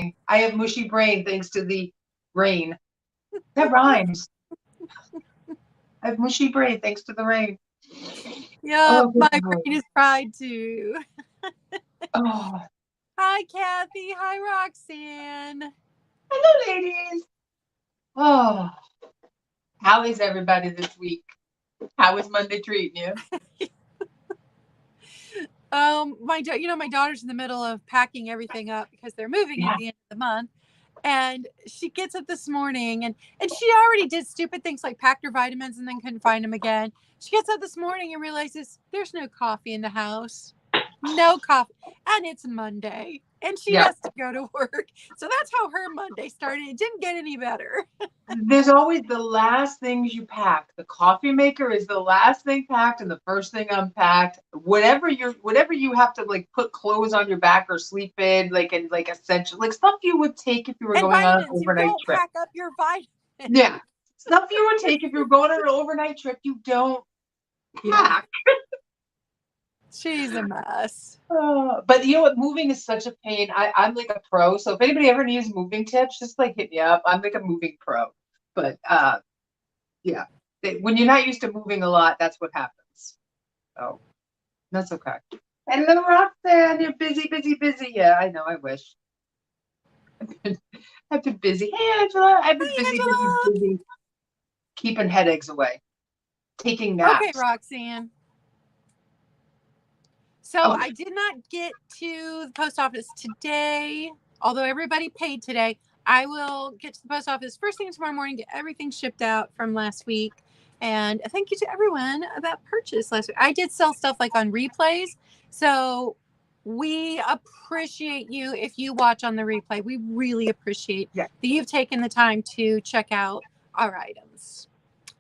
morning. I have mushy brain thanks to the rain. That rhymes. I have mushy brain thanks to the rain. Yeah, Oh, my good Lord. brain is fried too. Oh, Hi, Kathy. Hi, Roxanne. hello, ladies. Oh, how is everybody this week? How is Monday treating you? My daughter's in the middle of packing everything up because they're moving at Yeah. the end of the month. And she gets up this morning and she already did stupid things like packed her vitamins and then couldn't find them again. She gets up this morning and realizes there's no coffee in the house. No coffee. And it's Monday. And she Yeah. has to go to work. So that's how her Monday started. It didn't get any better. There's always the last things you pack. The coffee maker is the last thing packed and the first thing unpacked. Whatever you have to like put clothes on your back or sleep in, like and like essential, like stuff you would take if you were And going on an vitamins. You overnight don't trip. pack up your vitamins. Yeah. Stuff you would take if you were going on an overnight trip, you don't pack. She's a mess. But you know what? Moving is such a pain. I'm like a pro. So if anybody ever needs moving tips, just like hit me up. I'm like a moving pro. But yeah. When you're not used to moving a lot, that's what happens. So that's okay. Hello, Roxanne. You're busy, busy, busy. Yeah, I know. I wish. I've been busy. Hey, Angela. I've been Hi, busy, busy, Angela. busy. Keeping headaches away. Taking Okay, naps. Roxanne. So Oh, I did not get to the post office today, although everybody paid today. I will get to the post office first thing tomorrow morning, get everything shipped out from last week. And thank you to everyone that purchased last week. I did sell stuff like on replays. So we appreciate you if you watch on the replay. We really appreciate yeah. that you've taken the time to check out our items.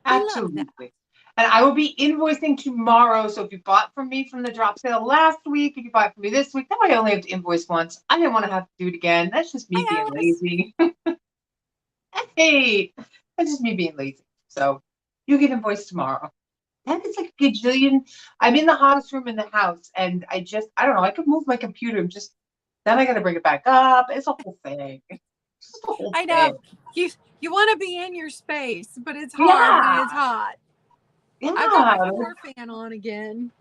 We love that. Absolutely. And I will be invoicing tomorrow. So if you bought from me from the drop sale last week, if you buy from me this week, that way I only have to invoice once. I didn't want to have to do it again. That's just me Hi, being Alice. lazy. Hey, that's just me being lazy. So you get invoiced tomorrow. That is like a gajillion. I'm in the hottest room in the house, and I don't know. I could move my computer and just then I got to bring it back up. It's a whole thing. It's just a whole I thing. know you want to be in your space, but it's hard when Yeah, it's hot. I've got my yeah. floor fan on again.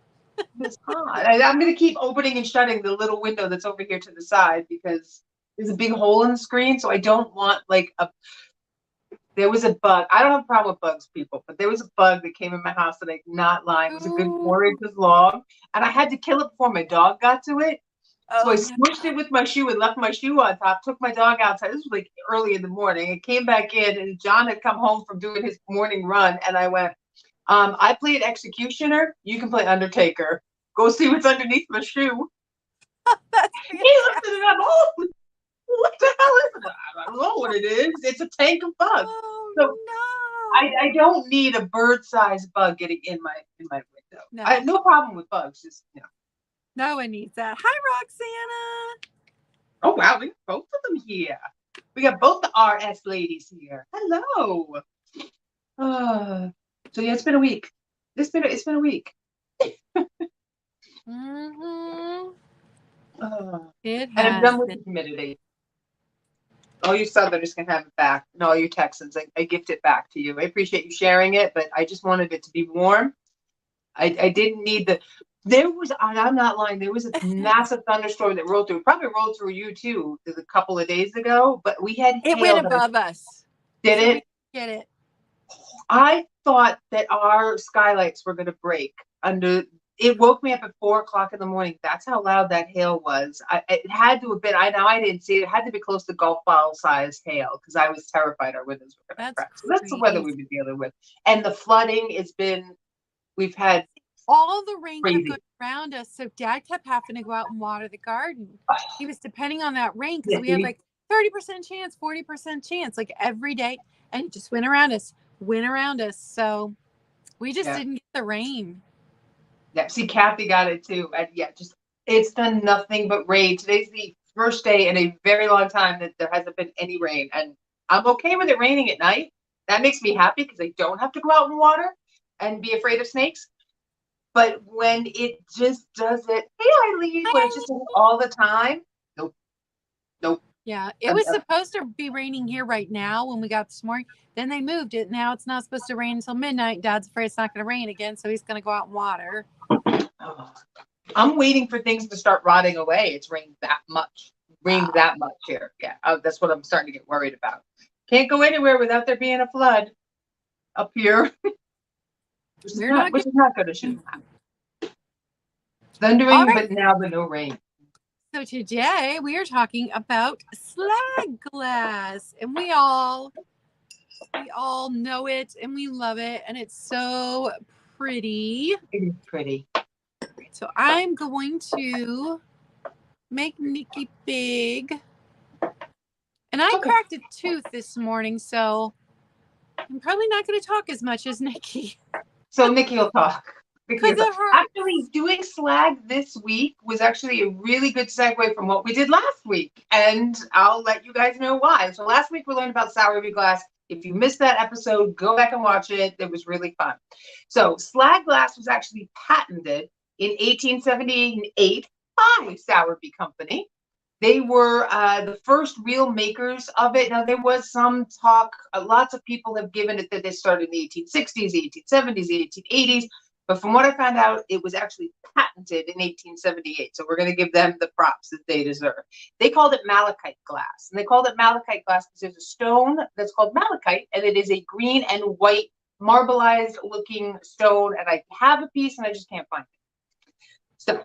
It's hot. I'm going to keep opening and shutting the little window that's over here to the side because there's a big hole in the screen. So I don't want like a. There was a bug. I don't have a problem with bugs, people, but there was a bug that came in my house that I'm not lying. It was a good Ooh. 4 inches long, and I had to kill it before my dog got to it. So I Oh no. smushed it with my shoe and left my shoe on top. Took my dog outside. This was like early in the morning. I came back in, and John had come home from doing his morning run, and I went, I played executioner. You can play Undertaker. Go see what's underneath my shoe. That's He fantastic. lifted it up. Oh, what the hell is it? I don't know what it is. It's a tank of bugs. So Oh I don't need a bird-sized bug getting in my window. no. I have No. no problem with bugs. Just No one needs that. Hi, Roxana. Oh wow, we got both of them here. We got both the RS ladies here. Hello. So yeah, it's been a week. It's been a week. Mm-hmm. It And I'm has done with been. the humidity. All you Southerners can have it back, and all you Texans, I gift it back to you. I appreciate you sharing it, but I just wanted it to be warm. I didn't need the. There was, and I'm not lying. There was a massive thunderstorm that rolled through. Probably rolled through you too, a couple of days ago. But we had It went hail that above us. did So we it. get it. I thought that our skylights were going to break under. It woke me up at 4 o'clock in the morning. That's how loud that hail was. It had to have been. I didn't see it. It had to be close to golf ball size hail because I was terrified our windows were going to That's crack. So that's the weather crazy. we've been dealing with, and the flooding has been. We've had All the rain kept crazy. going around us, so Dad kept having to go out and water the garden. He was depending on that rain because Yeah, we had like 30% chance, 40% chance, like every day, and it just went around us, So we just yeah, didn't get the rain. yeah. See, Kathy got it too, and yeah, just it's done nothing but rain. Today's the first day in a very long time that there hasn't been any rain, and I'm okay with it raining at night. That makes me happy because I don't have to go out in water and be afraid of snakes. But when it just does it, hey Eileen, when it Hi, just does it all the time, nope, nope. Yeah, it was supposed to be raining here right now when we got this morning. Then they moved it. Now it's not supposed to rain until midnight. Dad's afraid it's not going to rain again, so he's going to go out and water. Oh, I'm waiting for things to start rotting away. It's rained that much. Here. Yeah, that's what I'm starting to get worried about. Can't go anywhere without there being a flood up here. which is not going to shoot. Thundering, but now the no rain. So today we are talking about slag glass, and we all know it and we love it, and it's so pretty. It is pretty. So I'm going to make Nikki big, and I cracked a tooth this morning, so I'm probably not going to talk as much as Nikki. So Nikki will talk. Actually, doing slag this week was actually a really good segue from what we did last week, and I'll let you guys know why. So last week we learned about sour glass. If you missed that episode, go back and watch it. It was really fun. So slag glass was actually patented in 1878 by Sowerby Company. They were the first real makers of it. Now, there was some talk, lots of people have given it that they started in the 1860s, the 1870s, the 1880s. But from what I found out, it was actually patented in 1878. So we're going to give them the props that they deserve. They called it malachite glass. And they called it malachite glass because there's a stone that's called malachite, and it is a green and white marbleized looking stone. And I have a piece and I just can't find it. So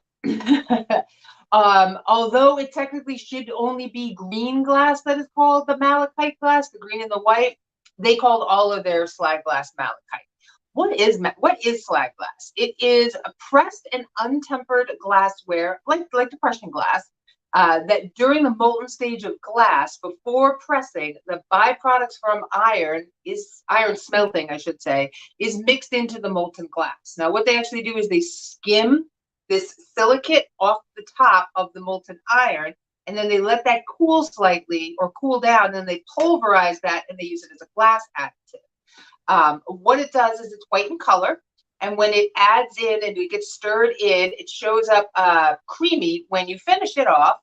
although it technically should only be green glass that is called the malachite glass, the green and the white, they called all of their slag glass malachite. What is slag glass? It is a pressed and untempered glassware, like depression glass, that during the molten stage of glass, before pressing, the byproducts from iron smelting, I should say, is mixed into the molten glass. Now, what they actually do is they skim this silicate off the top of the molten iron, and then they let that cool slightly or cool down, and then they pulverize that and they use it as a glass additive. What it does is it's white in color, and when it adds in and it gets stirred in, it shows up creamy when you finish it off,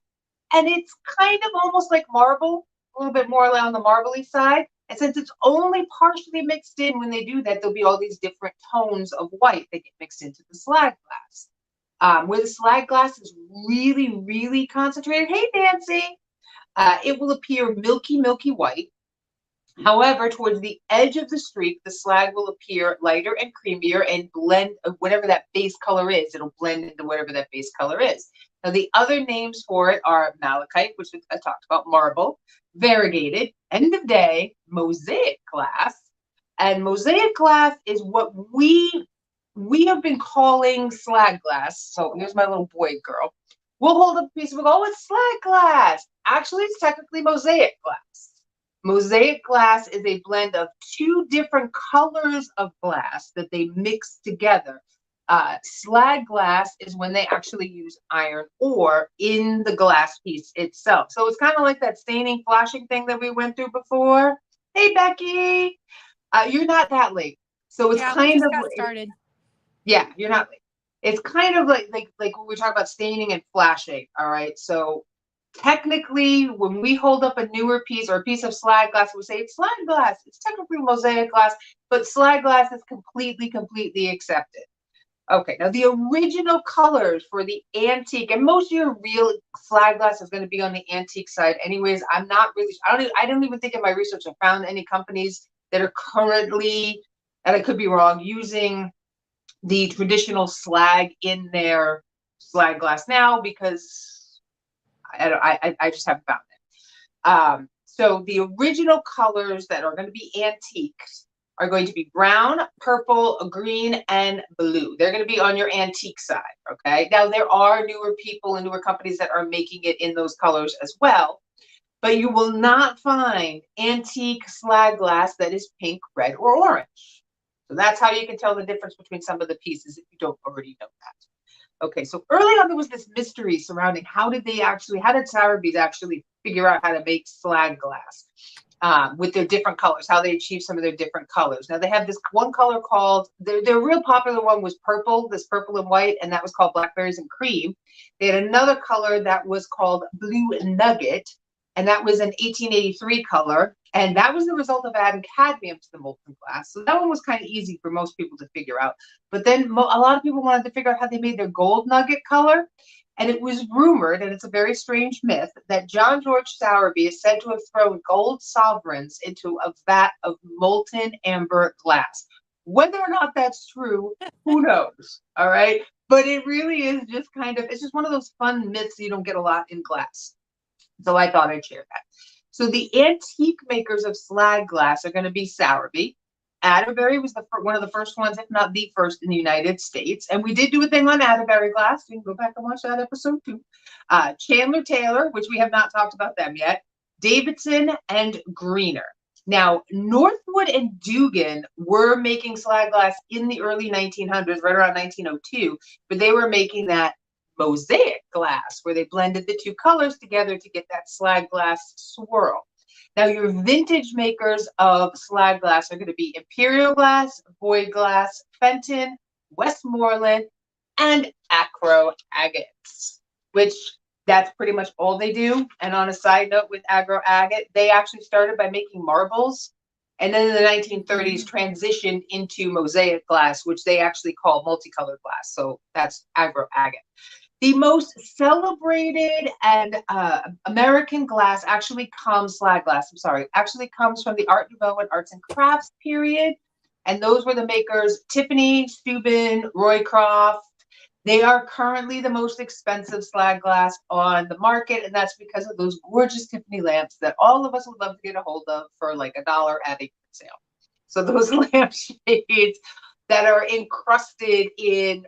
and it's kind of almost like marble, a little bit more on the marbly side. And since it's only partially mixed in when they do that, there'll be all these different tones of white that get mixed into the slag glass. Where the slag glass is really, really concentrated, hey Nancy, it will appear milky, milky white. However, towards the edge of the streak, the slag will appear lighter and creamier and blend whatever that base color is. It'll blend into whatever that base color is. Now, the other names for it are malachite, which I talked about, marble, variegated, end of day, mosaic glass. And mosaic glass is what we have been calling slag glass. So here's my little boy girl. We'll hold up a piece of it, oh, it's slag glass. Actually, it's technically mosaic glass. Mosaic glass is a blend of two different colors of glass that they mix together. Slag glass is when they actually use iron ore in the glass piece itself. So it's kind of like that staining, flashing thing that we went through before. Hey, Becky, you're not that late. So it's kind of got started. Yeah, you're not late. It's kind of like when we talk about staining and flashing. All right, so technically, when we hold up a newer piece or a piece of slag glass, we say it's slag glass. It's technically mosaic glass, but slag glass is completely accepted. Okay, now the original colors for the antique, and most of your real slag glass is going to be on the antique side anyways. I don't even think in my research I found any companies that are currently, and I could be wrong, using the traditional slag in their slag glass now, because I just haven't found it. So the original colors that are going to be antiques are going to be brown, purple, green, and blue. They're going to be on your antique side, okay? Now, there are newer people and newer companies that are making it in those colors as well, but you will not find antique slag glass that is pink, red, or orange. So that's how you can tell the difference between some of the pieces if you don't already know that. Okay, so early on there was this mystery surrounding how did Sowerby's actually figure out how to make slag glass with their different colors, how they achieve some of their different colors. Now they have this one color called, their real popular one was purple, this purple and white, and that was called blackberries and cream. They had another color that was called blue nugget, and that was an 1883 color. And that was the result of adding cadmium to the molten glass. So that one was kind of easy for most people to figure out. But then a lot of people wanted to figure out how they made their gold nugget color. And it was rumored, and it's a very strange myth, that John George Sowerby is said to have thrown gold sovereigns into a vat of molten amber glass. Whether or not that's true, who knows? All right. But it really is just it's just one of those fun myths you don't get a lot in glass. So I thought I'd share that. So the antique makers of slag glass are going to be Sowerby. Atterbury was one of the first ones, if not the first, in the United States. And we did do a thing on Atterbury glass. You can go back and watch that episode too. Chandler Taylor, which we have not talked about them yet. Davidson and Greener. Now, Northwood and Dugan were making slag glass in the early 1900s, right around 1902, but they were making that mosaic glass where they blended the two colors together to get that slag glass swirl. Now, your vintage makers of slag glass are going to be Imperial Glass, Boyd Glass, Fenton, Westmoreland, and Acro Agates, which that's pretty much all they do. And on a side note with Agro Agate, they actually started by making marbles, and then in the 1930s transitioned into mosaic glass, which they actually call multicolored glass. So that's Agro Agate. The most celebrated and American glass actually comes from the Art Nouveau and Arts and Crafts period. And those were the makers Tiffany, Steuben, Roycroft. They are currently the most expensive slag glass on the market, and that's because of those gorgeous Tiffany lamps that all of us would love to get a hold of for like $1 at a sale. So those lampshades that are encrusted in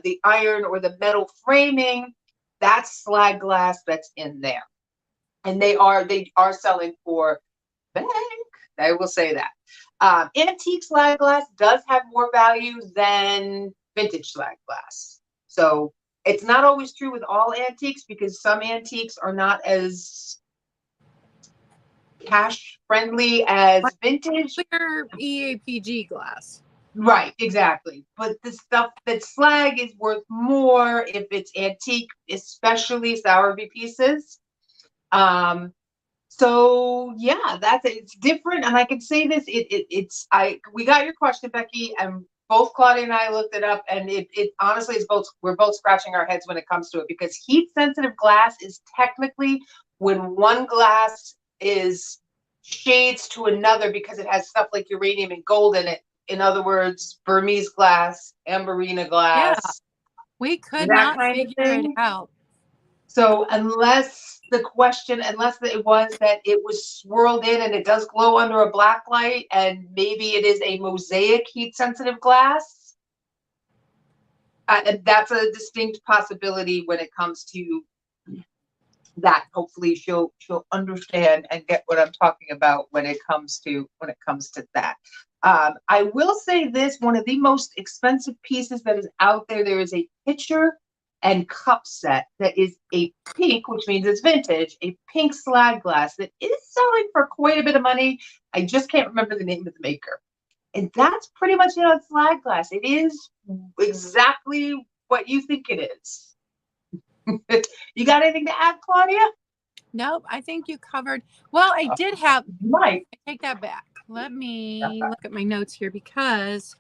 the iron or the metal framing, that's slag glass that's in there. And they are selling for bank. I will say that. Antique slag glass does have more value than vintage slag glass. So it's not always true with all antiques, because some antiques are not as cash friendly as vintage. Clear EAPG glass. Right, exactly. But the stuff that slag is worth more if it's antique, especially Sowerby pieces. So yeah, it's different. And I can say this, we got your question, Becky, and both Claudia and I looked it up, and it honestly is we're both scratching our heads when it comes to it, because heat sensitive glass is technically when one glass is shades to another because it has stuff like uranium and gold in it. In other words, Burmese glass, Amberina glass. Yeah, we could not figure it out. So unless it was that it was swirled in and it does glow under a black light, and maybe it is a mosaic heat sensitive glass, and that's a distinct possibility when it comes to that. Hopefully she'll understand and get what I'm talking about when it comes to that. I will say this, one of the most expensive pieces that is out there is a pitcher and cup set that is a pink, which means it's vintage, a pink slag glass that is selling for quite a bit of money. I just can't remember the name of the maker. And that's pretty much it on slag glass. It is exactly what you think it is. You got anything to add, Claudia? Nope, I think you covered. Well, I did have. Right. I take that back. Let me look at my notes here, because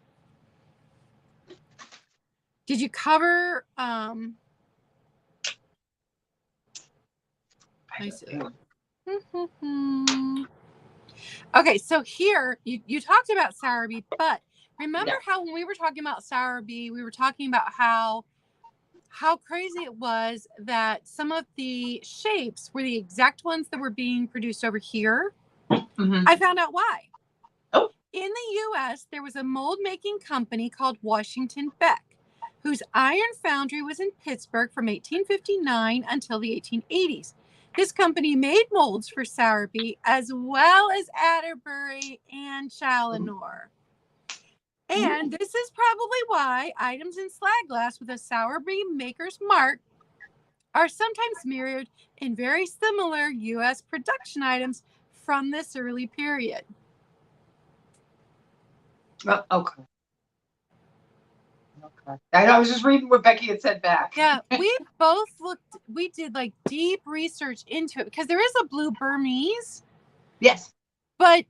did you cover? I see. Okay, so here you talked about Sowerby, but remember how when we were talking about Sowerby, we were talking about how crazy it was that some of the shapes were the exact ones that were being produced over here. Mm-hmm. I found out why. Oh. In the U.S., there was a mold making company called Washington Beck, whose iron foundry was in Pittsburgh from 1859 until the 1880s. This company made molds for Sowerby as well as Atterbury and Challenor. And this is probably why items in slag glass with a Sowerby maker's mark are sometimes mirrored in very similar U.S. production items from this early period. Okay. I was just reading what Becky had said back. Yeah, we both we did like deep research into it because there is a blue Burmese. Yes. But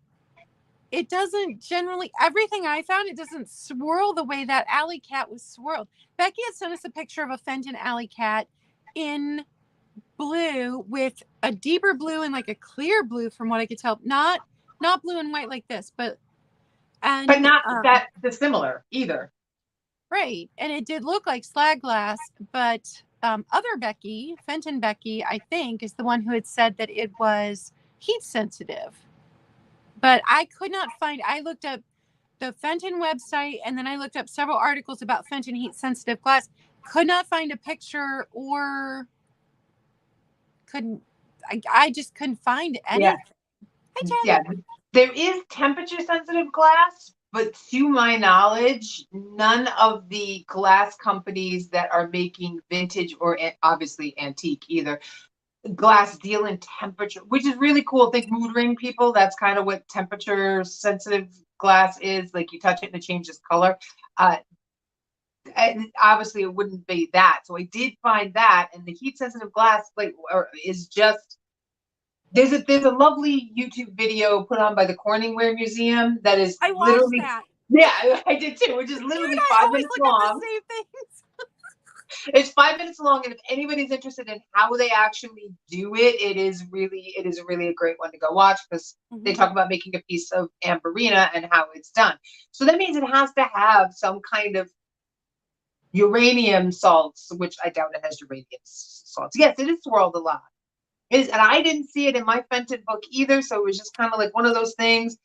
it doesn't generally, everything I found, it doesn't swirl the way that alley cat was swirled. Becky had sent us a picture of a Fenton alley cat in blue with a deeper blue and like a clear blue from what I could tell. Not blue and white like this, but not that dissimilar either. Right. And it did look like slag glass, but other Becky, Fenton Becky, I think, is the one who had said that it was heat sensitive. But I could not find, I looked up the Fenton website and then I looked up several articles about Fenton heat sensitive glass. Could not find a picture or I just couldn't find anything. Yeah. There is temperature sensitive glass, but to my knowledge, none of the glass companies that are making vintage or obviously antique either glass deal in temperature, which is really cool. Think mood ring people. That's kind of what temperature sensitive glass is. Like you touch it and it changes color. And obviously it wouldn't be that. So I did find that, and the heat sensitive glass is just there's a lovely YouTube video put on by the Corningware Museum that is literally that. Yeah, I did too, which is literally 5 minutes long. It's 5 minutes long, and if anybody's interested in how they actually do it, it is really a great one to go watch because they talk about making a piece of amberina and how it's done. So that means it has to have some kind of uranium salts, which I doubt it has uranium salts. Yes, it is swirled a lot. And I didn't see it in my Fenton book either, so it was just kind of like one of those things.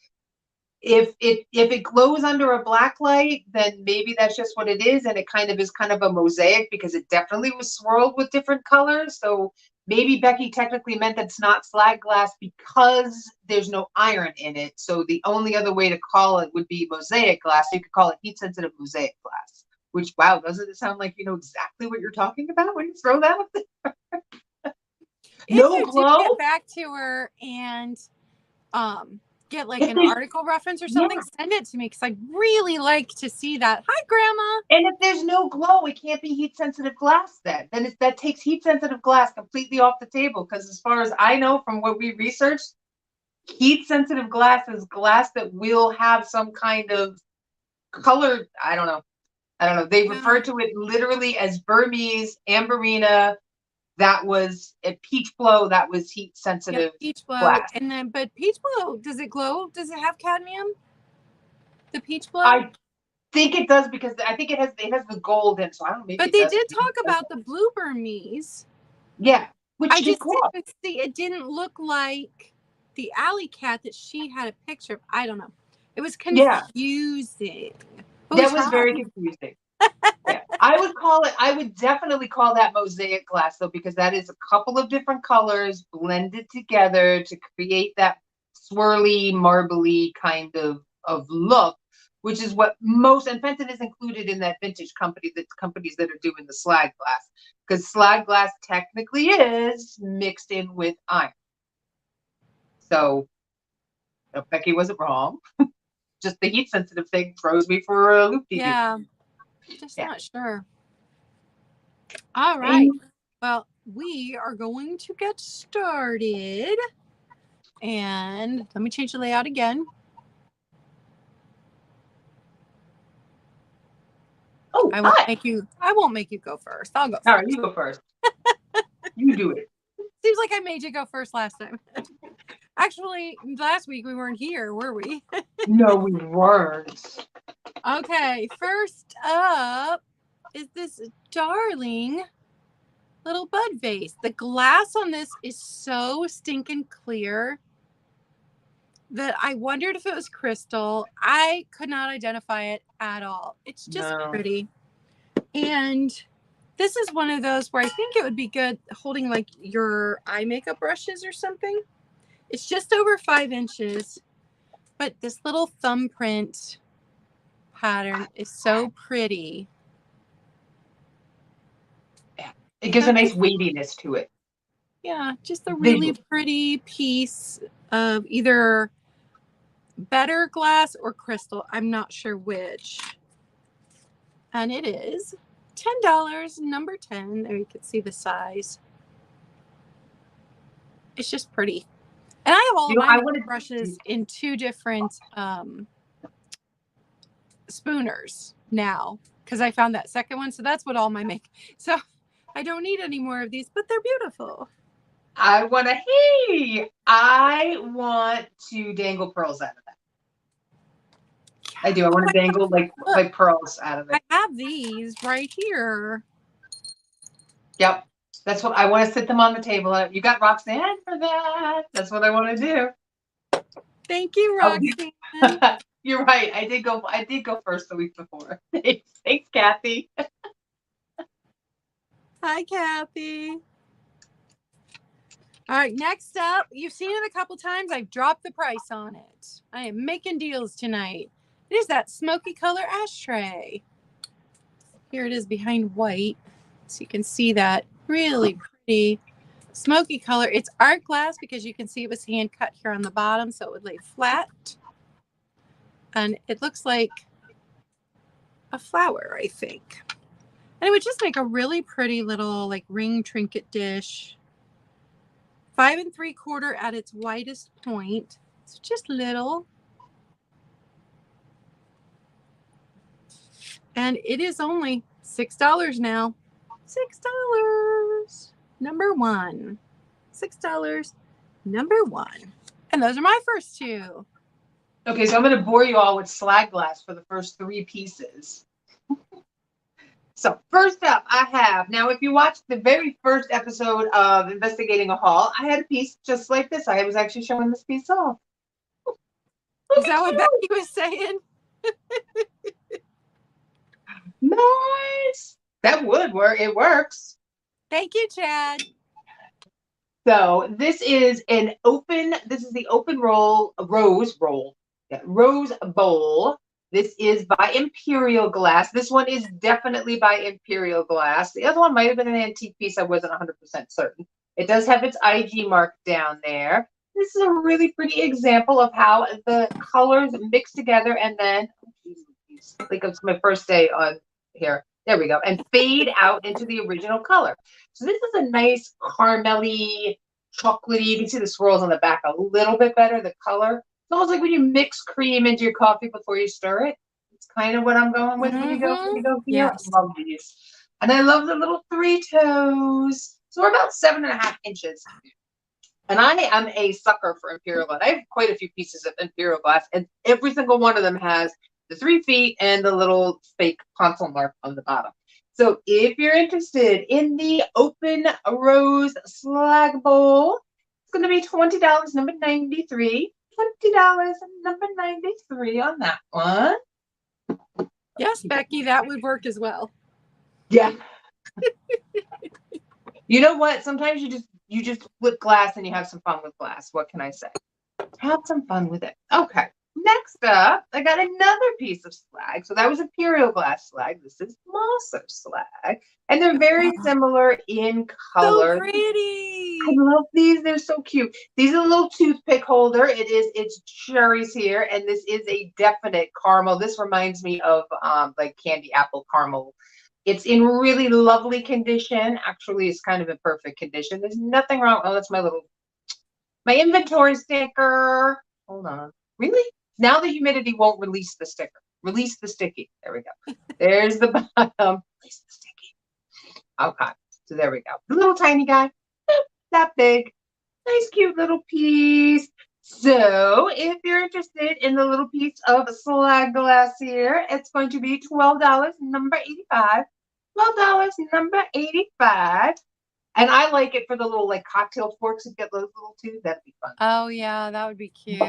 If it glows under a black light, then maybe that's just what it is, and it is kind of a mosaic because it definitely was swirled with different colors. So maybe Becky technically meant that it's not slag glass because there's no iron in it. So the only other way to call it would be mosaic glass. So you could call it heat sensitive mosaic glass. Which, wow, doesn't it sound like you know exactly what you're talking about when you throw that up there? No glow. Get back to her and get like an article reference or something, send it to me because I'd really like to see that. Hi, Grandma. And if there's no glow, it can't be heat sensitive glass then. That takes heat sensitive glass completely off the table because as far as I know from what we researched, heat sensitive glass is glass that will have some kind of color. I don't know. They refer to it literally as Burmese, amberina. That was a peach blow. That was heat sensitive peach blow. glass. And then, but peach blow, does it glow? Does it have cadmium? The peach blow? I think it does because I think it has the gold in. So I don't know. But they did talk about the blue Burmese. Yeah, which I just didn't see. It didn't look like the alley cat that she had a picture of. I don't know. It was confusing. That was very confusing. Yeah, I would definitely call that mosaic glass though, because that is a couple of different colors blended together to create that swirly, marbly kind of look, which is what most, and Fenton is included in that vintage company, the companies that are doing the slag glass, because slag glass technically is mixed in with iron. So, Becky wasn't wrong. Just the heat sensitive thing throws me for a loop. Yeah. Just not sure. All right. Well, we are going to get started. And let me change the layout again. Oh, I won't make you go first. I'll go first. All right, you go first. You do it. Seems like I made you go first last time. Actually, last week we weren't here, were we? No, we weren't. Okay, first up is this darling little bud vase. The glass on this is so stinking clear that I wondered if it was crystal. I could not identify it at all. It's just pretty. And this is one of those where I think it would be good holding like your eye makeup brushes or something. It's just over 5 inches, but this little thumbprint pattern is so pretty. Yeah, it gives a nice weightiness to it. Yeah, just a really pretty piece of either better glass or crystal. I'm not sure which. And it is $10, number 10. There you can see the size. It's just pretty. And I have all of my brushes in 2 different spooners now because I found that second one. So that's what all my make. So I don't need any more of these, but they're beautiful. I want to dangle pearls out of that. I do. I want to dangle like pearls out of it. I have these right here. Yep. That's what I want to sit them on the table. You got Roxanne for that. That's what I want to do. Thank you, Roxanne. You're right. I did go first the week before. Thanks, Kathy. Hi, Kathy. All right, next up, you've seen it a couple times. I've dropped the price on it. I am making deals tonight. It is that smoky color ashtray. Here it is behind white. So you can see that really pretty smoky color. It's art glass because you can see it was hand cut here on the bottom, so it would lay flat. And it looks like a flower, I think. And it would just make a really pretty little like ring trinket dish. 5 3/4 at its widest point. It's just little. And it is only $6 now. $6. Number 1. $6. Number 1. And those are my first 2. Okay, so I'm going to bore you all with slag glass for the first 3 pieces. So first up, I have, now if you watched the very first episode of Investigating a Haul, I had a piece just like this. I was actually showing this piece off. Is that what Becky was saying? Nice. That would work. It works. Thank you, Chad. So this is the open rose bowl. This is by Imperial Glass. This one is definitely by Imperial Glass. The other one might have been an antique piece. I wasn't 100% certain. It does have its IG mark down there. This is a really pretty example of how the colors mix together and then, like it's my first day on here. There we go. And fade out into the original color. So this is a nice caramely, chocolatey. You can see the swirls on the back a little bit better, the color. It's almost like when you mix cream into your coffee before you stir it. It's kind of what I'm going with when you go here. Yes. I love these. And I love the little 3 toes. So we're about 7.5 inches. And I am a sucker for Imperial Glass. I have quite a few pieces of Imperial Glass, and every single one of them has the 3 feet and the little fake console mark on the bottom. So if you're interested in the open rose slag bowl, it's going to be $20, number 93. $20, number 93 on that one. Yes, Becky, that would work as well. Yeah. You know what? Sometimes you just flip glass and you have some fun with glass. What can I say? Have some fun with it. Okay. Next up, I got another piece of slag. So that was Imperial Glass slag. This is Mosser slag. And they're very similar in color. So pretty. I love these. They're so cute. These are a little toothpick holder. It's cherries here. And this is a definite caramel. This reminds me of like candy apple caramel. It's in really lovely condition. Actually, it's kind of in perfect condition. There's nothing wrong. Oh, that's my inventory sticker. Hold on. Really? Now the humidity won't release the sticker. Release the sticky. There we go. There's the bottom. Release the sticky. Okay. So there we go. The little tiny guy. That big. Nice, cute little piece. So if you're interested in the little piece of slag glass here, it's going to be $12, number 85. $12, number 85. And I like it for the little like cocktail forks and get those little too. That'd be fun. Oh yeah, that would be cute.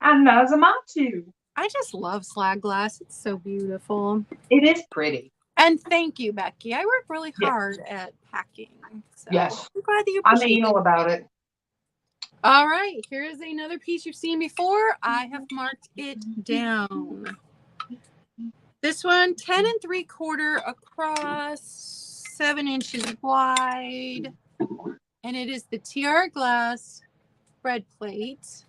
And Nazamatu. I just love slag glass. It's so beautiful. It is pretty. And thank you, Becky. I work really hard at packing. So yes. I'm glad that you I'm appreciate anal about it. All right. Here is another piece you've seen before. I have marked it down. This one, 10 3/4 across, 7 inches wide. And it is the tiara glass bread plate.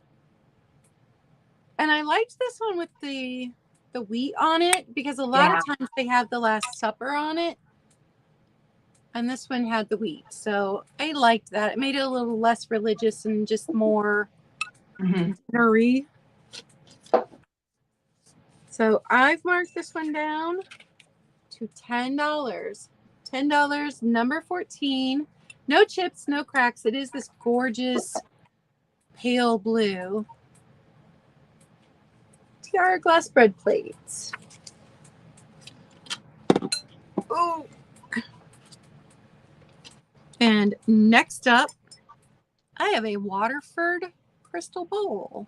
And I liked this one with the the wheat on it, because a lot of times they have the Last Supper on it. And this one had the wheat. So I liked that. It made it a little less religious and just more dinnery. So I've marked this one down to $10. $10, number 14. No chips, no cracks. It is this gorgeous pale blue tiara glass bread plates. Oh. And next up, I have a Waterford crystal bowl.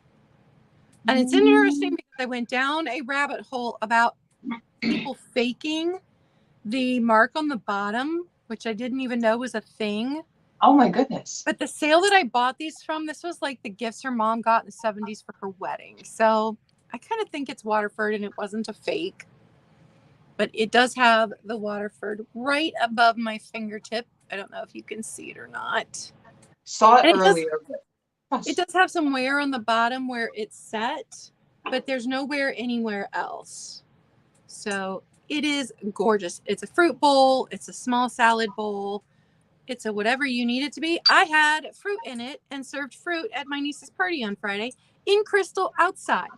And it's interesting because I went down a rabbit hole about people faking the mark on the bottom, which I didn't even know was a thing. Oh my goodness. But the sale that I bought these from, this was like the gifts her mom got in the 70s for her wedding. So I kind of think it's Waterford and it wasn't a fake. But it does have the Waterford right above my fingertip. I don't know if you can see it or not. Saw it earlier. It does have some wear on the bottom where it's set, but there's no wear anywhere else. So it is gorgeous. It's a fruit bowl. It's a small salad bowl. It's a whatever you need it to be. I had fruit in it and served fruit at my niece's party on Friday in crystal outside.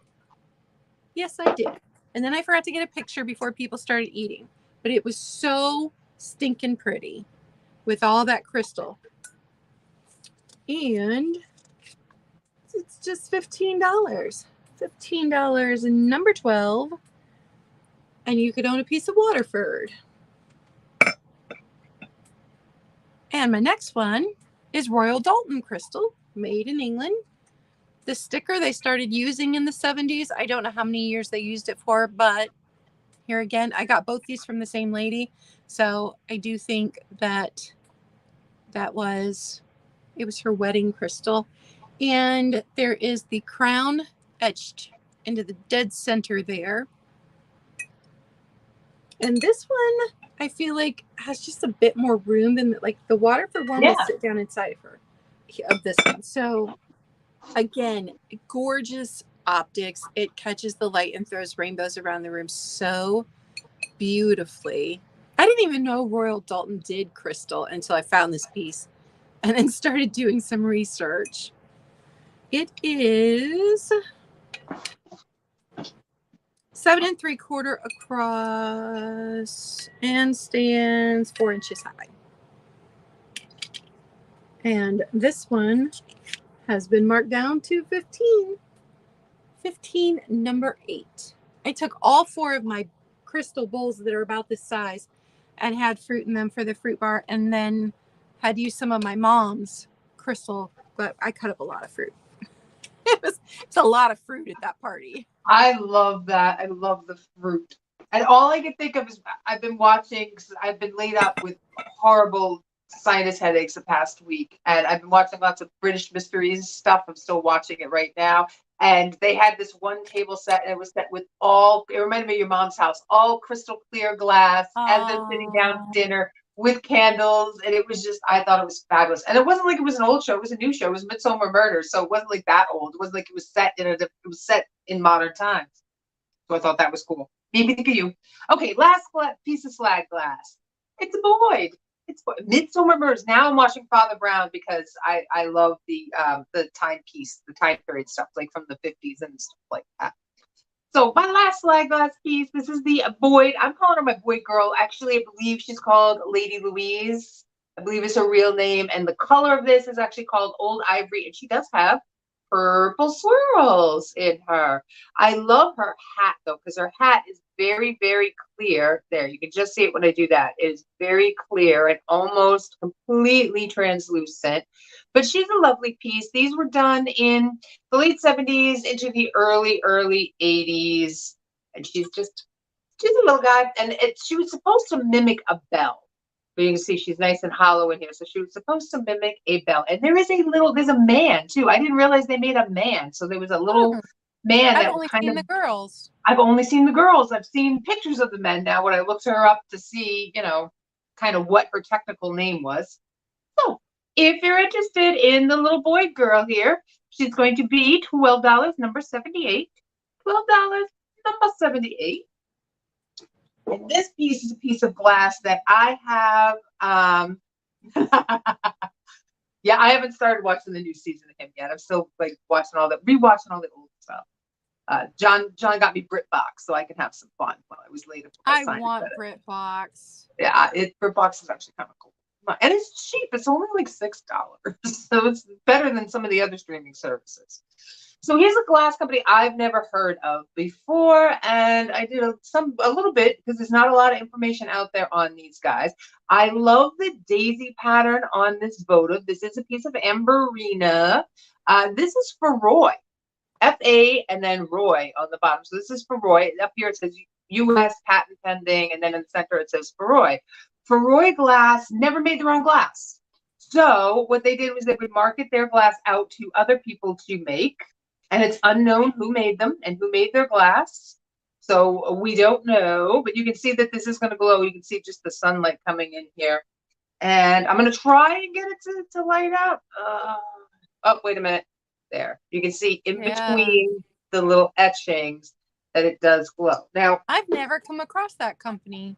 Yes, I did. And then I forgot to get a picture before people started eating. But it was so stinking pretty with all that crystal. And it's just $15. $15 and number 12. And you could own a piece of Waterford. And my next one is Royal Dalton crystal, made in England. The sticker they started using in the 70s. I don't know how many years they used it for, but here again, I got both these from the same lady. So I do think that it was her wedding crystal. And there is the crown etched into the dead center there. And this one, I feel like has just a bit more room than like the Waterford one will sit down inside of this one. So again, gorgeous optics. It catches the light and throws rainbows around the room so beautifully. I didn't even know Royal Dalton did crystal until I found this piece and then started doing some research. It is 7 3/4 across and stands 4 inches high. And this one has been marked down to 15. 15, number 8. I took all 4 of my crystal bowls that are about this size and had fruit in them for the fruit bar, and then had used some of my mom's crystal, but I cut up a lot of fruit. It's a lot of fruit at that party. I love that. I love the fruit. And all I can think of is I've been watching, because I've been laid up with horrible sinus headaches the past week. And I've been watching lots of British mysteries stuff. I'm still watching it right now. And they had this one table set, and it was set with it reminded me of your mom's house, all crystal clear glass, as they're sitting down to dinner with candles. And it was just, I thought it was fabulous. And it wasn't like it was an old show. It was a new show. It was Midsomer Murders. So it wasn't like that old. It wasn't like it was set in modern times. So I thought that was cool. Made me think of you. Okay, last piece of slag glass. It's a Boyd. It's Midsomer Murders. Now I'm watching Father Brown because I love the timepiece, the time period stuff, like from the 50s and stuff like that. So my last slag glass piece, this is the Boyd. I'm calling her my Boyd girl. Actually, I believe she's called Lady Louise. I believe it's her real name. And the color of this is actually called Old Ivory. And she does have purple swirls in her. I love her hat though, because her hat is very, very clear. There, you can just see it when I do that. It is very clear and almost completely translucent. But she's a lovely piece. These were done in the late 70s into the early 80s. And she's a little guy. And she was supposed to mimic a bell. But you can see she's nice and hollow in here. So she was supposed to mimic a bell. And there's a man too. I didn't realize they made a man. So there was a little man that I've only seen the girls. I've only seen the girls. I've seen pictures of the men now when I looked her up to see, kind of what her technical name was. So if you're interested in the little Boyd girl here, she's going to be $12, number 78. $12, number 78. And this piece is a piece of glass that I have. Yeah, I haven't started watching the new season of him yet. I'm still like rewatching all the old stuff. John got me BritBox so I can have some fun while I was late. I want BritBox. Yeah, BritBox is actually kind of cool. And it's cheap. It's only like $6. So it's better than some of the other streaming services. So here's a glass company I've never heard of before, and I did a little bit because there's not a lot of information out there on these guys. I love the daisy pattern on this votive. This is a piece of Amberina. This is for Roy, FA, and then Roy on the bottom. So this is for Roy. Up here it says U.S. patent pending, and then in the center it says for Roy. For Roy Glass never made their own glass. So what they did was they would market their glass out to other people to make. And it's unknown who made them and who made their glass. So we don't know, but you can see that this is going to glow. You can see just the sunlight coming in here. And I'm going to try and get it to light up. Oh, wait a minute. There. You can see in between the little etchings that it does glow. Now, I've never come across that company.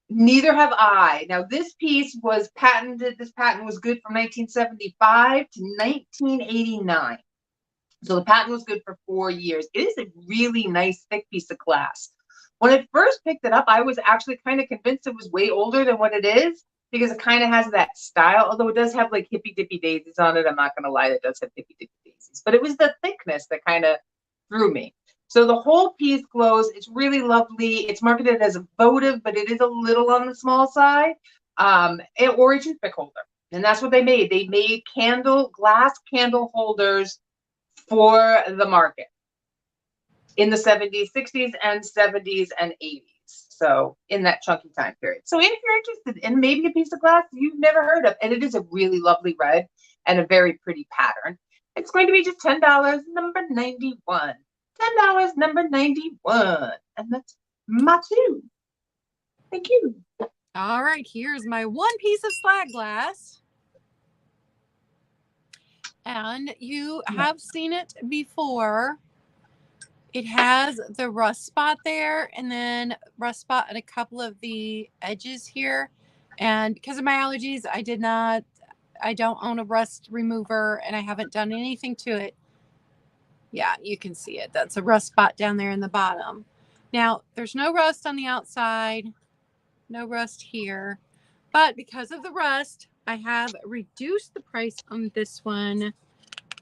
Neither have I. Now, this piece was patented. This patent was good from 1975 to 1989. So the patent was good for 4 years. It is a really nice, thick piece of glass. When I first picked it up, I was actually kind of convinced it was way older than what it is because it kind of has that style, although it does have like hippy dippy daisies on it. I'm not going to lie, it does have hippy dippy daisies, but it was the thickness that kind of threw me. So the whole piece glows. It's really lovely. It's marketed as a votive, but it is a little on the small side, or a toothpick holder. And that's what they made. They made glass candle holders for the market in the 70s, 60s, and 70s and 80s. So in that chunky time period. So if you're interested in maybe a piece of glass you've never heard of, and it is a really lovely red and a very pretty pattern, it's going to be just $10, number 91. $10, number 91. And that's my two. Thank you. All right, here's my one piece of Slag glass. And you have seen it before. It has the rust spot there and then rust spot at a couple of the edges here. And because of my allergies, I don't own a rust remover and I haven't done anything to it. Yeah, you can see it. That's a rust spot down there in the bottom. Now, there's no rust on the outside, no rust here. But because of the rust, I have reduced the price on this one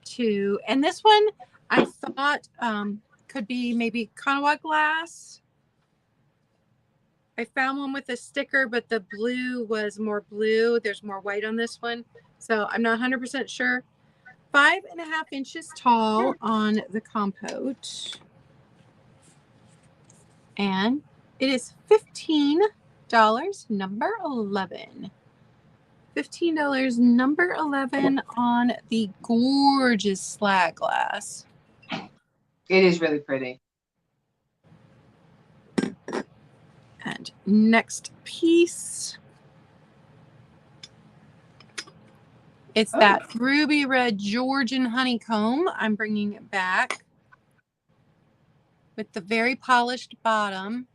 to, and this one I thought could be maybe Kanawha glass. I found one with a sticker, but the blue was more blue. There's more white on this one. So I'm not 100% sure. 5.5 inches tall on the compote. And it is $15, number 11. $15, number 11 on the gorgeous Slag glass. It is really pretty. And next piece. It's that ruby red Georgian honeycomb. I'm bringing it back with the very polished bottom.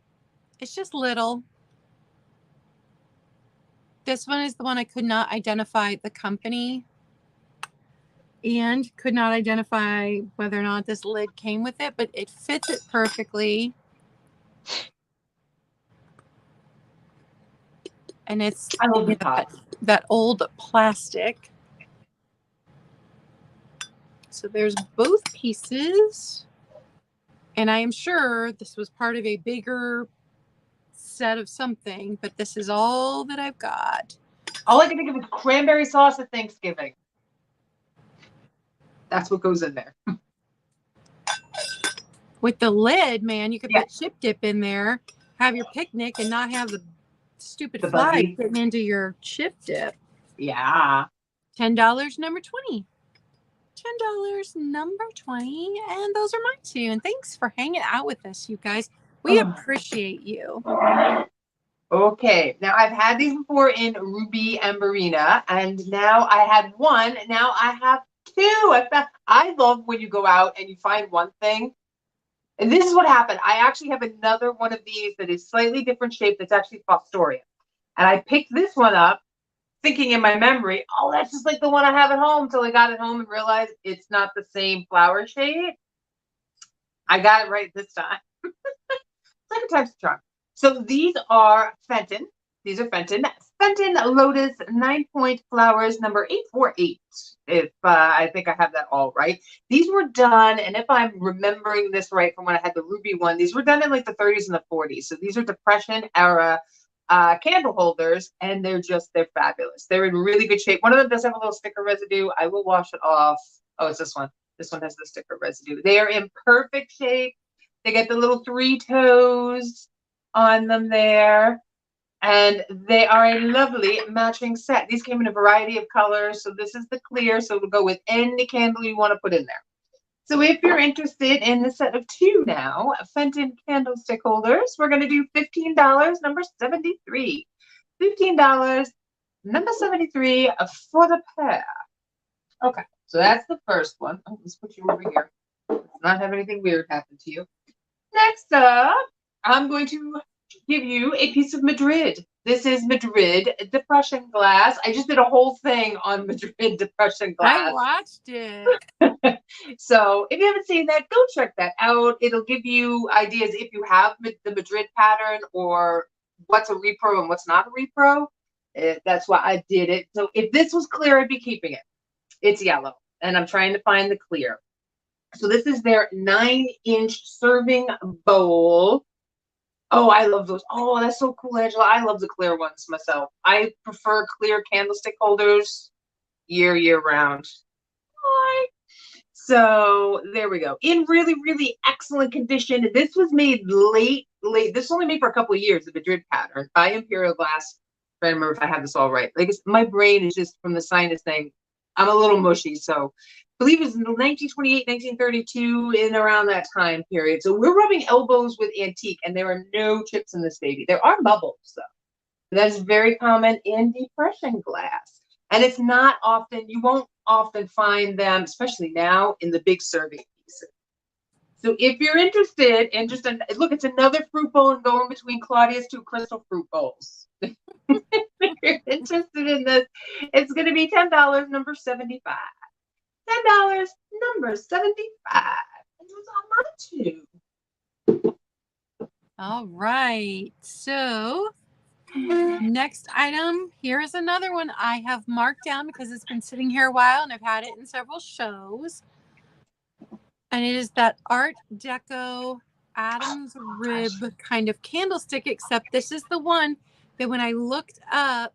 It's just little. This one is the one I could not identify the company and could not identify whether or not this lid came with it, but it fits it perfectly. And it's that old plastic. So there's both pieces. And I am sure this was part of a bigger set of something, but this is all that I've got. All I can think of is cranberry sauce at Thanksgiving. That's what goes in there. With the lid, man, you could put chip dip in there, have your picnic, and not have the stupid fly getting into your chip dip. Yeah. $10, number 20. $10, number 20. And those are my two. And thanks for hanging out with us, you guys. We appreciate you. Okay. Now, I've had these before in Ruby Amberina, and now I had one. Now I have two. I love when you go out and you find one thing And this is what happened. I actually have another one of these that is slightly different shape that's actually Fostoria. And I picked this one up thinking in my memory, oh, that's just like the one I have at home, till I got it home and realized it's not the same flower shape. I got it right this time. Second time's the charm. So these are Fenton. These are Fenton. Fenton Lotus 9-point flowers, number 848. If I think I have that all right. These were done, and if I'm remembering this right from when I had the ruby one, these were done in like the 30s and the 40s. So these are Depression era candle holders, and they're fabulous. They're in really good shape. One of them does have a little sticker residue. I will wash it off. Oh, it's this one. This one has the sticker residue. They are in perfect shape. They get the little 3 toes on them there. And they are a lovely matching set. These came in a variety of colors. So this is the clear. So it'll go with any candle you want to put in there. So if you're interested in the set of 2 now, Fenton candlestick holders, we're going to do $15, number 73. $15, number 73 for the pair. Okay, so that's the first one. Oh, let's put you over here. Let's not have anything weird happen to you. Next up, I'm going to give you a piece of Madrid. This is Madrid depression glass. I just did a whole thing on Madrid depression glass. I watched it. So if you haven't seen that, go check that out. It'll give you ideas if you have the Madrid pattern or what's a repro and what's not a repro. That's why I did it. So if this was clear, I'd be keeping it. It's yellow, and I'm trying to find the clear. So this is their 9-inch serving bowl. Oh, I love those. Oh, that's so cool, Angela. I love the clear ones myself. I prefer clear candlestick holders year round. Hi. So there we go. In really, really excellent condition. This was made late. This was only made for a couple of years, the Madrid pattern by Imperial Glass. I don't remember if I have this all right. Like my brain is just from the sinus thing. I'm a little mushy, so I believe it was in 1928, 1932, in around that time period. So we're rubbing elbows with antique, and there are no chips in this baby. There are bubbles, though. That is very common in depression glass. And it's not often, you won't often find them, especially now, in the big serving pieces. So if you're interested in just, look, it's another fruit bowl going between Claudia's 2 crystal fruit bowls. If you're interested in this, it's going to be $10, number 75. $10, number 75. And it's on my 2. All right. So next item, here is another one I have marked down because it's been sitting here a while and I've had it in several shows. And it is that Art Deco Adam's rib kind of candlestick, except this is the one that when I looked up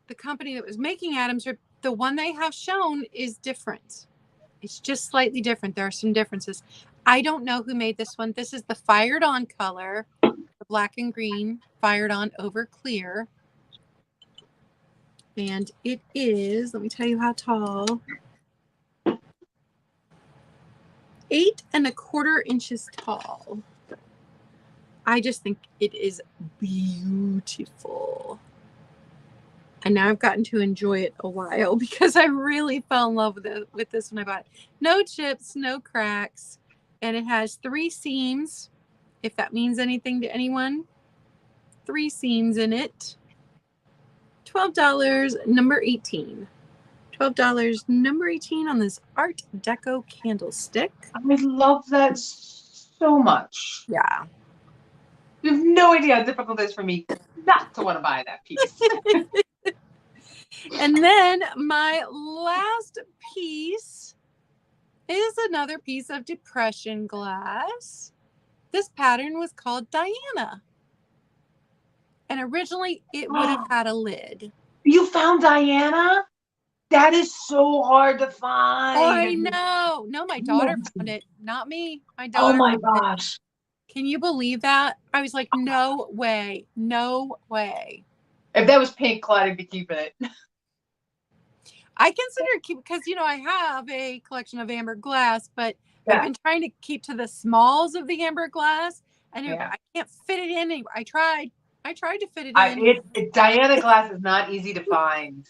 the company that was making Adam's rib, the one they have shown is different. It's just slightly different. There are some differences. I don't know who made this one. This is the Fired On color, the black and green, Fired On over clear. And it is, let me tell you how tall. 8 1/4 inches tall. I just think it is beautiful. And now I've gotten to enjoy it a while because I really fell in love with this when I bought it. No chips, no cracks. And it has 3 seams, if that means anything to anyone. 3 seams in it. $12, number 18. $12, number 18 on this Art Deco candlestick. I love that so much. Yeah. You have no idea how difficult it is for me not to want to buy that piece. And then my last piece is another piece of depression glass. This pattern was called Diana. And originally it would have had a lid. You found Diana? That is so hard to find. I know. No, my daughter found it, not me. My daughter. Oh my gosh. Can you believe that? I was like, no way. No way. If that was pink, Claudia would be keeping it. I consider it keep because I have a collection of amber glass, but I've been trying to keep to the smalls of the amber glass, and I can't fit it in. I tried to fit it in. Diana glass is not easy to find.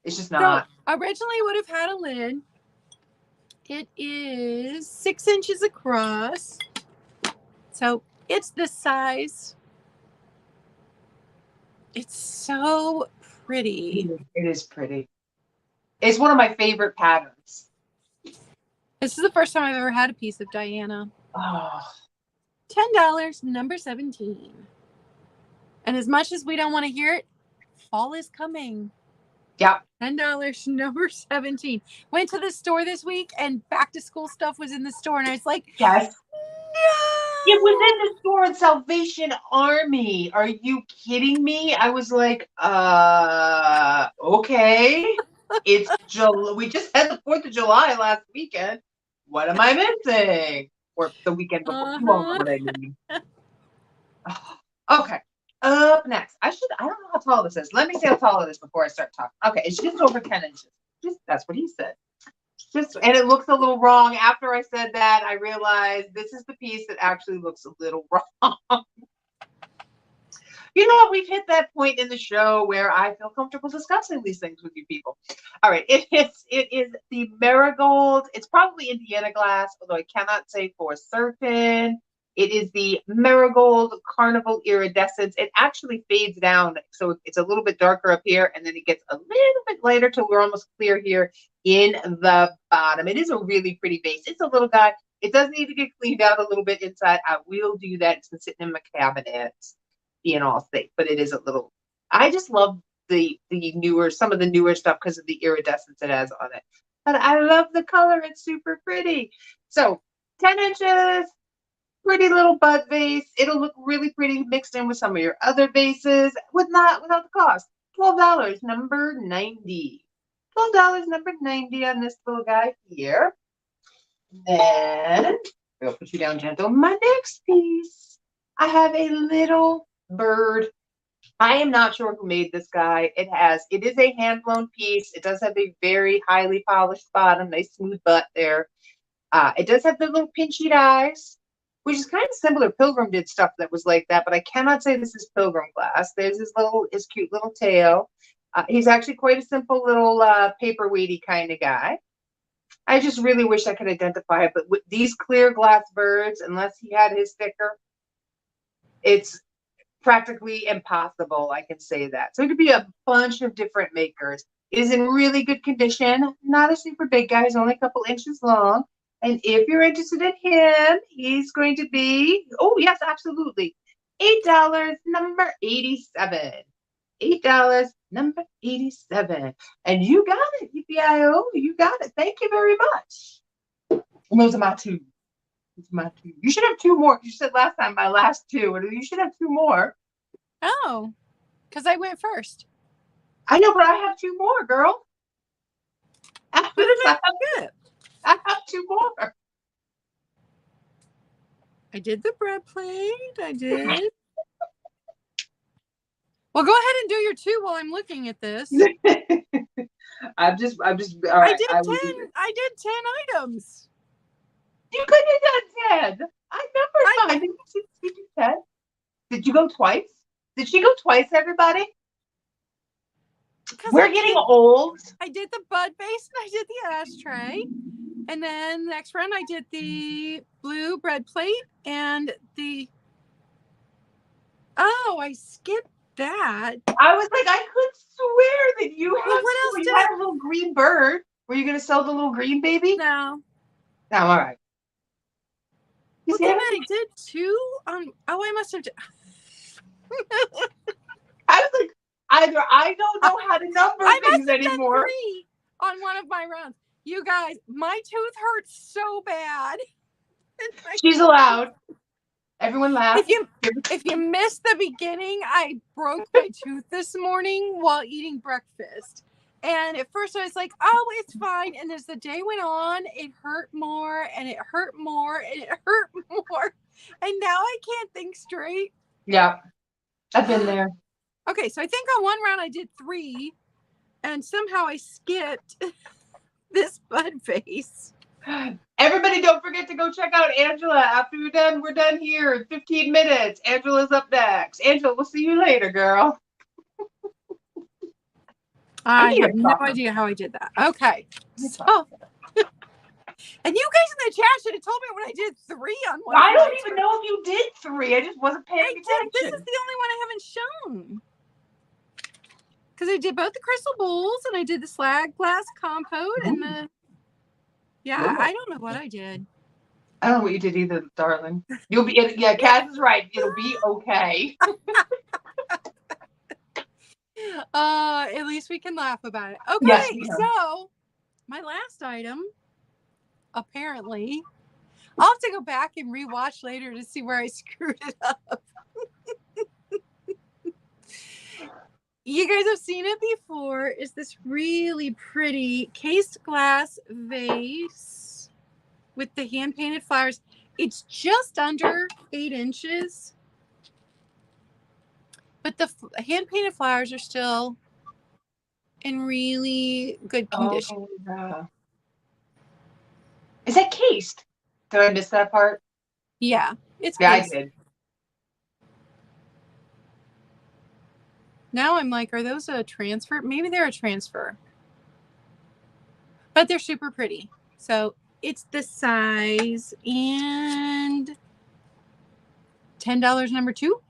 It's just not. So, originally, it would have had a lid. It is 6 inches across. So it's this size. It's so pretty. It is pretty. It's one of my favorite patterns. This is the first time I've ever had a piece of Diana. Oh. $10, number 17. And as much as we don't want to hear it, fall is coming. Yeah. $10, number 17. Went to the store this week and back to school stuff was in the store. And I was like, yes. No! It was in the store at Salvation Army. Are you kidding me? I was like, okay. It's we just had the 4th of July last weekend. What am I missing? Or the weekend before. You all know what I mean. Okay. Up next. I don't know how tall this is. Let me see how tall it is before I start talking. Okay, it's just over 10 inches. That's what he said. And it looks a little wrong. After I said that, I realized this is the piece that actually looks a little wrong. You know, we've hit that point in the show where I feel comfortable discussing these things with you people. All right, it is the marigold. It's probably Indiana glass, although I cannot say for certain. It is the marigold carnival iridescence. It actually fades down, so it's a little bit darker up here, and then it gets a little bit lighter till we're almost clear here in the bottom. It is a really pretty base. It's a little guy. It does need to get cleaned out a little bit inside. I will do that. It's been sitting in my cabinet, being all safe, but it is a little. I just love some of the newer stuff because of the iridescence it has on it. But I love the color. It's super pretty. So 10 inches. Pretty little bud vase. It'll look really pretty mixed in with some of your other vases without the cost. $12, number 90. $12, number 90 on this little guy here. Then we'll put you down gentle. My next piece, I have a little bird. I am not sure who made this guy. It is a hand blown piece. It does have a very highly polished bottom, nice smooth butt there. It does have the little pinchy eyes, which is kind of similar. Pilgrim did stuff that was like that, but I cannot say this is Pilgrim glass. There's his cute little tail. He's actually quite a simple little paperweighty kind of guy. I just really wish I could identify it, but with these clear glass birds, unless he had his sticker, it's practically impossible. I can say that. So it could be a bunch of different makers. It is in really good condition. Not a super big guy. He's only a couple inches long. And if you're interested in him, he's going to be, oh, yes, absolutely. $8, number 87. $8, number 87. And you got it, UPIO. You got it. Thank you very much. And those are my two. You should have two more. You said last time my last two. You should have two more. Oh, because I went first. I know, but I have two more, girl. I have two more. I did the bread plate. I did. Well, go ahead and do your two while I'm looking at this. I'm just. All right. I did 10 items. You could have done 10. I remember 5. Did you do 10? Did you go twice? Did she go twice, everybody? We're getting old. I did the bud base and I did the ashtray. And then the next round I did the blue bread plate and the... Oh, I skipped that. I was like, I could swear that you had, you had a little green bird. Were you going to sell the little green baby? No. No, all right. Well, then I did two. I must have... I was like, either I don't know how to number things anymore. 3 on one of my rounds. You guys, my tooth hurts so bad. She's allowed. Everyone laugh. If you missed the beginning, I broke my tooth this morning while eating breakfast. And at first I was like, oh, it's fine. And as the day went on, it hurt more and it hurt more and it hurt more. And now I can't think straight. Yeah, I've been there. Okay, so I think on one round I did 3 and somehow I skipped this bud face. Everybody don't forget to go check out Angela. After we're done here in 15 minutes. Angela's up next. Angela, we'll see you later, girl. I have no idea how I did that. Okay. So And you guys in the chat should have told me when I did 3 on one. I don't even know if you did 3. I just wasn't paying attention. This is the only one I haven't shown. Because I did both the crystal bowls and I did the slag glass compote and the. Yeah, I don't know what I did. I don't know what you did either, darling. You'll be, yeah, Kaz is right. It'll be okay. At least we can laugh about it. Okay, yes, so my last item, apparently, I'll have to go back and rewatch later to see where I screwed it up. You guys have seen it before. It's this really pretty cased glass vase with the hand-painted flowers. It's just under 8 inches. But the hand-painted flowers are still in really good condition. Oh, yeah. Is that cased? Did I miss that part? Yeah, it's cased. I did. Now I'm like, are those a transfer? Maybe they're a transfer. But they're super pretty. So it's the size and $10 number 2.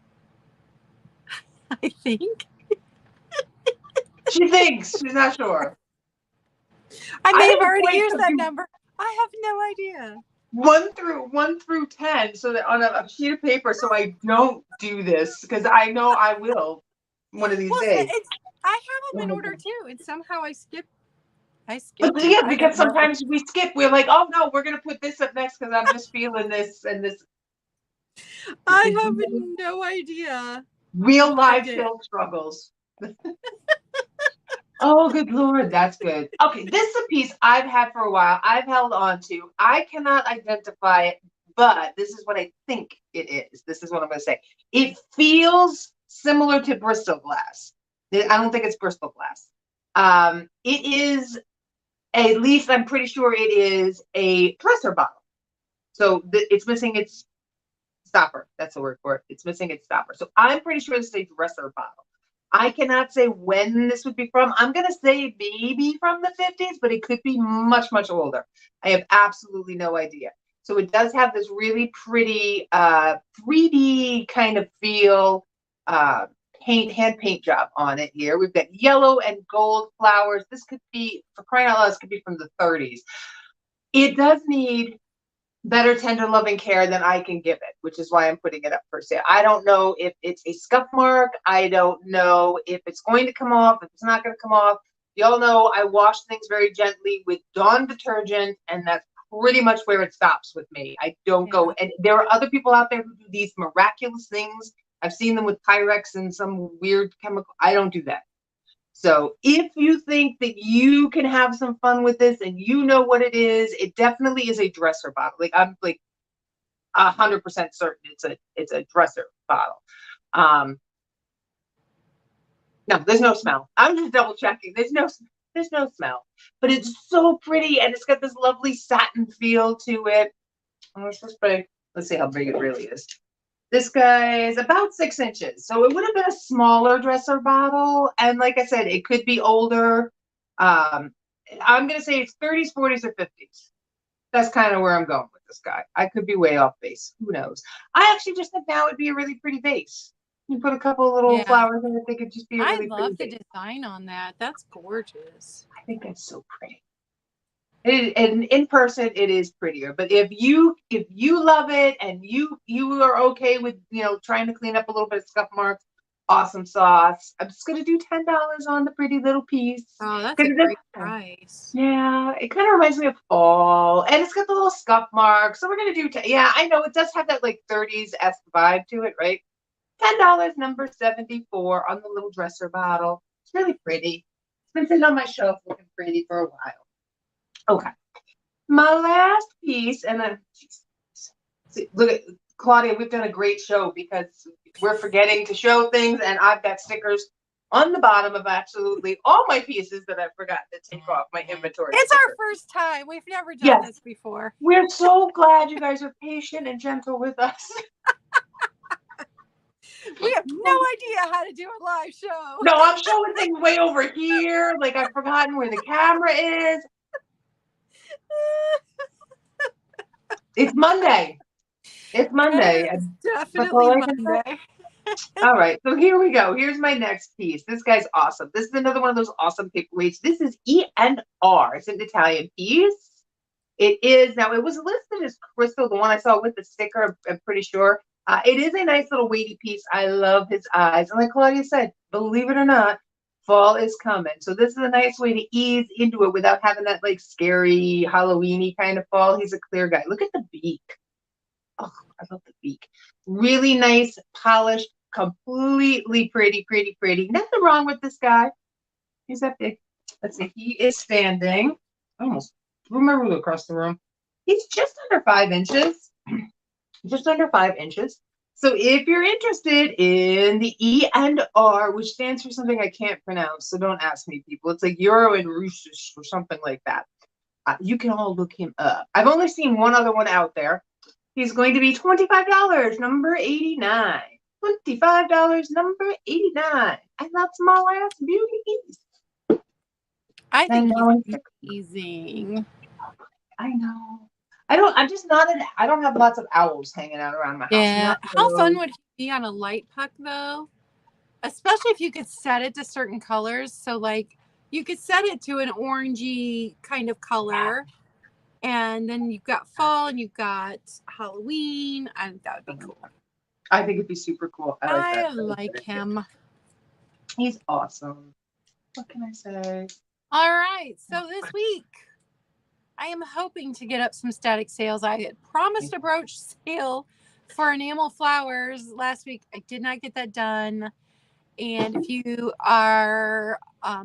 I think. She thinks. She's not sure. I may have already used that number. I have no idea. 1 through 10, so that on a sheet of paper, so I don't do this because I know I will one of these days. I have them in order too, and somehow I skip. But yeah, because sometimes we skip. We're like, oh no, we're gonna put this up next because I'm just feeling this and this. I have no idea. Real life health struggles. Oh, good Lord, that's good. Okay, this is a piece I've had for a while. I've held on to. I cannot identify it, but this is what I think it is. This is what I'm going to say. It feels similar to Bristol glass. I don't think it's Bristol glass. It is, at least I'm pretty sure it is a dresser bottle. So it's missing its stopper. That's the word for it. It's missing its stopper. So I'm pretty sure this is a dresser bottle. I cannot say when this would be from. I'm going to say maybe from the 50s, but it could be much, much older. I have absolutely no idea. So it does have this really pretty 3D kind of feel, hand paint job on it here. We've got yellow and gold flowers. This could be, for crying out loud, this could be from the 30s. It does need better tender loving care than I can give it, which is why I'm putting it up for sale. I don't know if it's a scuff mark. I don't know if it's going to come off, if it's not going to come off. Y'all know I wash things very gently with Dawn detergent, and that's pretty much where it stops with me. I don't go, and there are other people out there who do these miraculous things. I've seen them with Pyrex and some weird chemical. I don't do that. So if you think that you can have some fun with this and you know what it is, it definitely is a dresser bottle. Like I'm like 100% certain it's a dresser bottle. No, there's no smell. I'm just double checking. There's no smell, but it's so pretty and it's got this lovely satin feel to it. Oh, it's just big. Let's see how big it really is. This guy is about 6 inches. So it would have been a smaller dresser bottle. And like I said, it could be older. I'm going to say it's 30s, 40s, or 50s. That's kind of where I'm going with this guy. I could be way off base. Who knows? I actually just think now would be a really pretty vase. You put a couple of little flowers in it, they could just be a really pretty vase. I love the design on that. That's gorgeous. I think that's so pretty. And in person it is prettier, but if you love it and you are okay with trying to clean up a little bit of scuff marks, awesome sauce. I'm just gonna do $10 on the pretty little piece. Oh, that's a great price. Yeah, it kind of reminds me of fall, and it's got the little scuff marks. So we're gonna do I know it does have that like 30s-esque vibe to it, right? $10, number 74 on the little dresser bottle. It's really pretty. It's been sitting on my shelf looking pretty for a while. Okay, my last piece, and then look at Claudia. We've done a great show because we're forgetting to show things, and I've got stickers on the bottom of absolutely all my pieces that I forgot to take off my inventory. It's our first time. We've never done this before. We're so glad you guys are patient and gentle with us. We have no idea how to do a live show. No, I'm showing things way over here. Like I've forgotten where the camera is. It's Monday. It's Monday. It's That's all definitely I can say. Monday. All right, so here we go. Here's my next piece. This guy's awesome. This is another one of those awesome paperweights. This is E&R. It's an Italian piece. It is, now it was listed as crystal, the one I saw with the sticker, I'm pretty sure. It is a nice little weighty piece. I love his eyes. And like Claudia said, believe it or not, fall is coming. So this is a nice way to ease into it without having that like scary Halloween-y kind of fall. He's a clear guy. Look at the beak. Oh, I love the beak. Really nice, polished, completely pretty, pretty, pretty. Nothing wrong with this guy. He's that big. Let's see. He is standing. I almost threw my ruler across the room. He's just under 5 inches. Just under 5 inches. So if you're interested in the E&R, which stands for something I can't pronounce, so don't ask me, people. It's like Euro and Russisch or something like that. You can all look him up. I've only seen one other one out there. He's going to be $25, number 89. $25, number 89. I love small ass beauties. I think he's amazing. I know. I'm just not I don't have lots of owls hanging out around my house. Yeah. How fun would he be on a light puck though? Especially if you could set it to certain colors. So like you could set it to an orangey kind of color. And then you've got fall and you've got Halloween. I think that would be cool. I think it'd be super cool. I like him. He's awesome. What can I say? All right. So this week, I am hoping to get up some static sales. I had promised a brooch sale for enamel flowers last week. I did not get that done. And if you are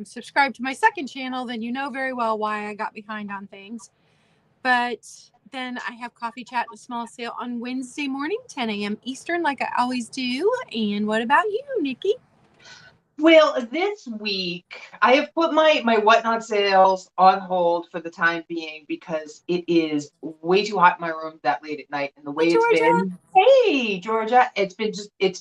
subscribed to my second channel, then you know very well why I got behind on things. But then I have coffee chat and a small sale on Wednesday morning, 10 a.m. Eastern, like I always do. And what about you, Nikki? Well, this week I have put my whatnot sales on hold for the time being because it is way too hot in my room that late at night, and the way it's been. Hey, Georgia, it's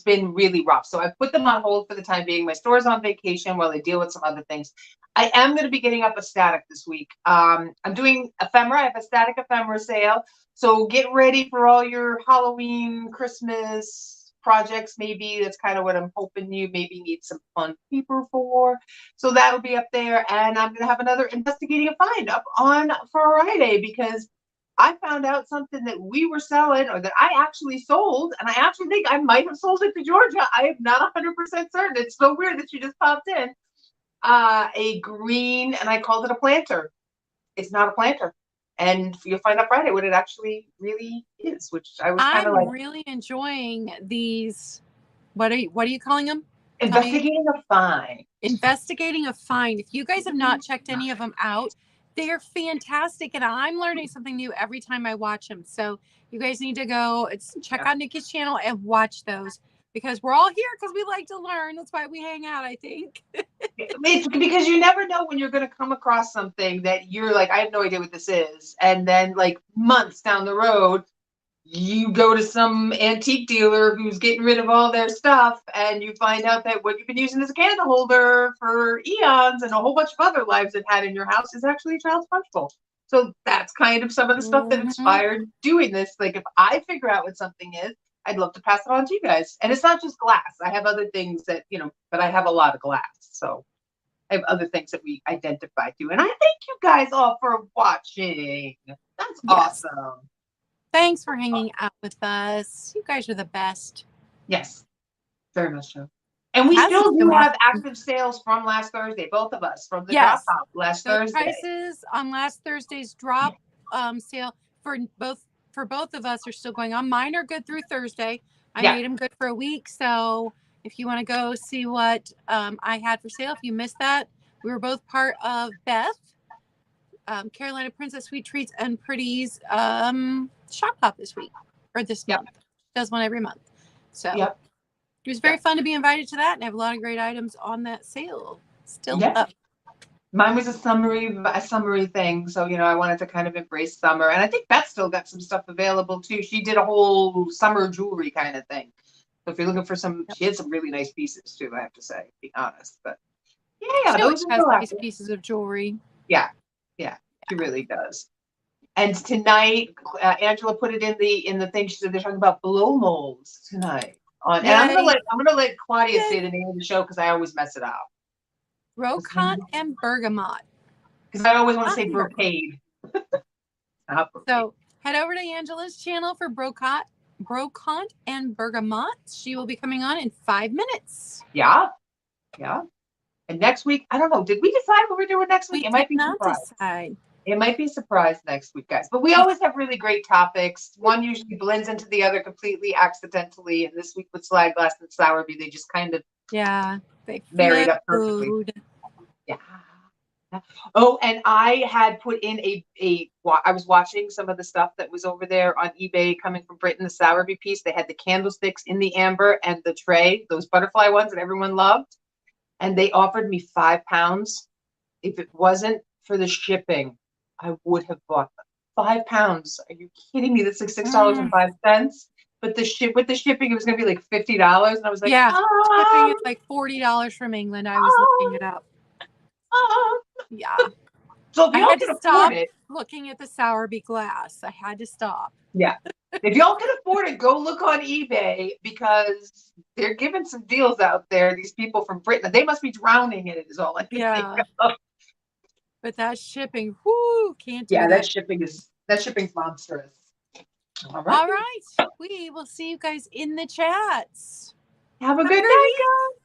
been really rough. So I've put them on hold for the time being. My store's on vacation while I deal with some other things. I am going to be getting up a static this week. I'm doing ephemera. I have a static ephemera sale. So get ready for all your Halloween, Christmas projects. Maybe that's kind of what I'm hoping you maybe need some fun paper for. So that'll be up there. And I'm going to have another investigating a find up on Friday because I found out something that we were selling or that I actually sold. And I actually think I might have sold it to Georgia. I am not 100% certain. It's so weird that she just popped in. A green, and I called it a planter. It's not a planter. And you'll find out Friday what it actually really is, which I was kind of like. I'm really enjoying these. What are you calling them? Investigating a find. Investigating a find. If you guys have not checked any of them out, they are fantastic, and I'm learning something new every time I watch them. So you guys need to go check out Nikki's channel and watch those because we're all here because we like to learn. That's why we hang out, I think. It's because you never know when you're going to come across something that you're like, I have no idea what this is. And then like months down the road, you go to some antique dealer who's getting rid of all their stuff and you find out that what you've been using as a candle holder for eons and a whole bunch of other lives it had in your house is actually a child's punch bowl. So that's kind of some of the stuff that inspired doing this. Like if I figure out what something is, I'd love to pass it on to you guys. And it's not just glass. I have other things that, but I have a lot of glass. So I have other things that we identify to. And I thank you guys all for watching. That's awesome. Thanks for hanging out with us. You guys are the best. Yes, very much so. And we still do have active sales from last Thursday, both of us, from the drop top last Thursday. Prices on last Thursday's drop sale for both of us are still going on. Mine are good through Thursday. I made them good for a week. So if you want to go see what I had for sale, if you missed that, we were both part of Beth, Carolina Princess Sweet Treats and Pretty's shop hop this week or this month. She does one every month. So it was very fun to be invited to that and have a lot of great items on that sale still up. Mine was a summery thing. So, I wanted to kind of embrace summer. And I think Beth still got some stuff available too. She did a whole summer jewelry kind of thing. So if you're looking for she had some really nice pieces too, I have to say, to be honest. But those are nice pieces of jewelry. Yeah, she really does. And tonight, Angela put it in the thing. She said they're talking about blow molds tonight. And I'm gonna let Claudia say the name of the show because I always mess it up. Brocante and bergamot. Because I always want to say brocade. So head over to Angela's channel for brocante and bergamot. She will be coming on in 5 minutes. Yeah. And next week, I don't know. Did we decide what we're doing next week? It might be surprise. It might be surprise next week, guys. But we always have really great topics. One usually blends into the other completely accidentally. And this week with Slag, Glass, and Sowerby, they just kind of they married up perfectly. Yeah. Oh, and I had put in I was watching some of the stuff that was over there on eBay coming from Britain, the Sowerby piece. They had the candlesticks in the amber and the tray, those butterfly ones that everyone loved. And they offered me £5. If it wasn't for the shipping, I would have bought them. £5. Are you kidding me? That's like $6.05. But with the shipping, it was gonna be like $50. And I was like, shipping is like $40 from England. I was looking it up. Yeah. So if y'all can afford it, looking at the Sowerby glass. I had to stop. Yeah. If y'all can afford it, go look on eBay because they're giving some deals out there. These people from Britain, they must be drowning in it is all I can think of. But that shipping, can't do that. that shipping's monstrous. All right. We will see you guys in the chats. Have a good night, guys.